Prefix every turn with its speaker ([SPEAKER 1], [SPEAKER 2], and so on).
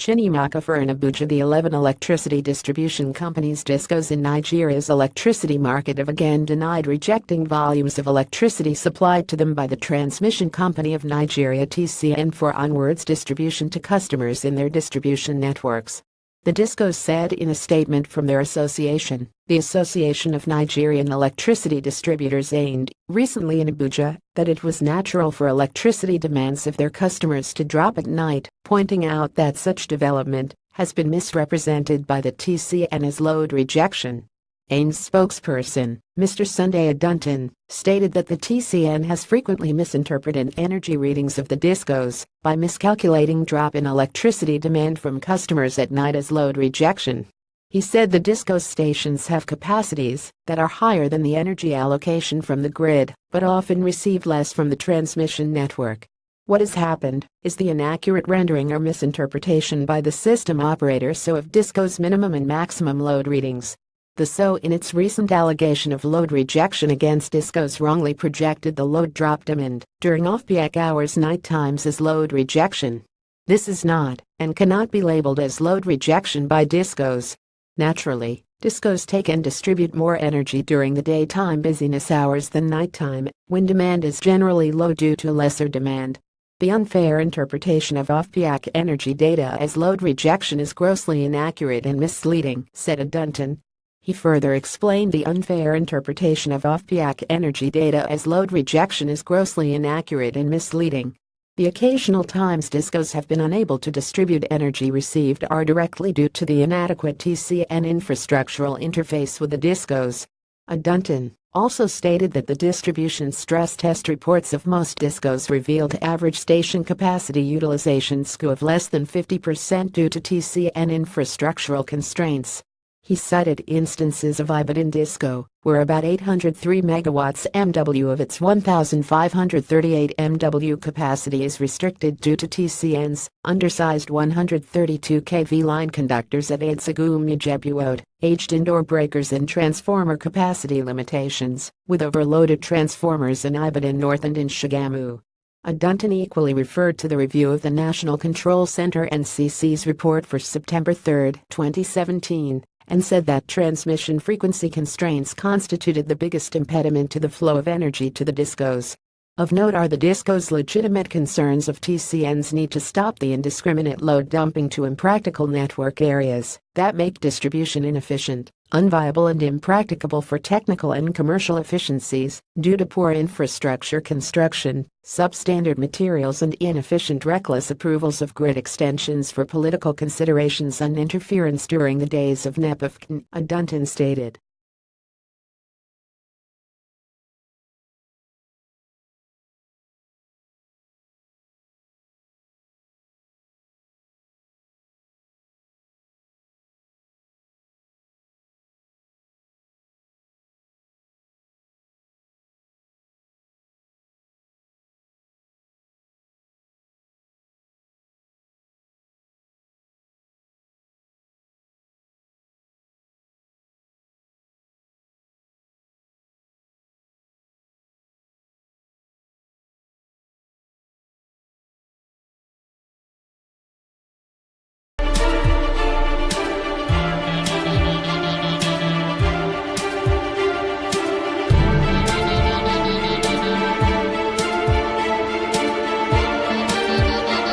[SPEAKER 1] Chineme Okafor in Abuja. The 11 electricity distribution companies discos in Nigeria's electricity market have again denied rejecting volumes of electricity supplied to them by the Transmission Company of Nigeria (TCN) for onwards distribution to customers in their distribution networks. The discos said in a statement from their association, the Association of Nigerian Electricity Distributors (AND), recently in Abuja, that it was natural for electricity demands of their customers to drop at night, pointing out that such development has been misrepresented by the TCN as load rejection. AND's spokesperson, Mr. Sunday Adunton, stated that the TCN has frequently misinterpreted energy readings of the discos by miscalculating drop in electricity demand from customers at night as load rejection. He said the disco stations have capacities that are higher than the energy allocation from the grid, but often receive less from the transmission network. What has happened is the inaccurate rendering or misinterpretation by the system operator of disco's minimum and maximum load readings. The SO in its recent allegation of load rejection against discos wrongly projected the load drop demand during off-peak hours night times as load rejection. This is not and cannot be labeled as load rejection by discos. Naturally, discos take and distribute more energy during the daytime busyness hours than nighttime, when demand is generally low due to lesser demand. The unfair interpretation of off-peak energy data as load rejection is grossly inaccurate and misleading, said Adunton. He further explained the unfair interpretation of off-peak energy data as load rejection is grossly inaccurate and misleading. The occasional times discos have been unable to distribute energy received are directly due to the inadequate TCN infrastructural interface with the discos. Adunton also stated that the distribution stress test reports of most discos revealed average station capacity utilization SKU of less than 50% due to TCN infrastructural constraints. He cited instances of Ibadan Disco, where about 803 megawatts MW of its 1,538 MW capacity is restricted due to TCN's undersized 132 kV line conductors at Ijebuode, aged indoor breakers and transformer capacity limitations, with overloaded transformers in Ibadan North and in Shagamu. Adunton equally referred to the review of the National Control Center (NCC's) report for September 3, 2017. And said that transmission frequency constraints constituted the biggest impediment to the flow of energy to the discos. Of note are the discos' legitimate concerns of TCN's need to stop the indiscriminate load dumping to impractical network areas that make distribution inefficient, unviable and impracticable for technical and commercial efficiencies due to poor infrastructure construction, substandard materials and inefficient reckless approvals of grid extensions for political considerations and interference during the days of NEP. Adunton stated.